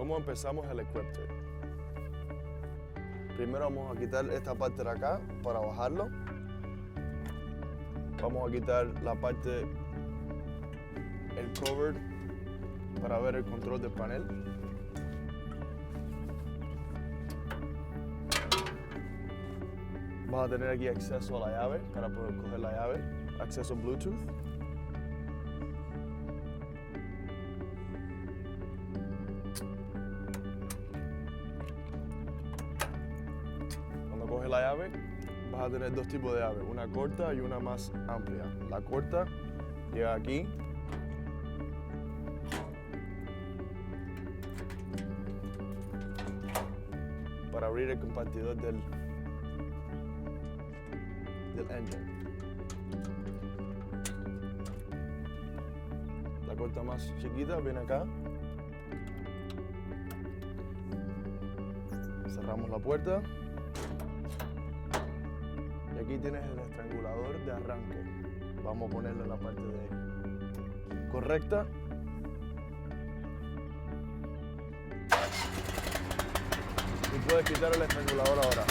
¿Cómo empezamos el Equipter? Primero vamos a quitar esta parte de acá para bajarlo. Vamos a quitar la parte, el cover, para ver el control del panel. Vas a tener aquí acceso a la llave para poder coger la llave, acceso Bluetooth. Cuando coges la llave, vas a tener dos tipos de llave, una corta y una más amplia. La corta llega aquí. Para abrir el compartidor del engine. La corta más chiquita viene acá. Cerramos la puerta. Y aquí tienes el estrangulador de arranque. Vamos a ponerlo en la parte correcta. Y puedes quitar el estrangulador ahora.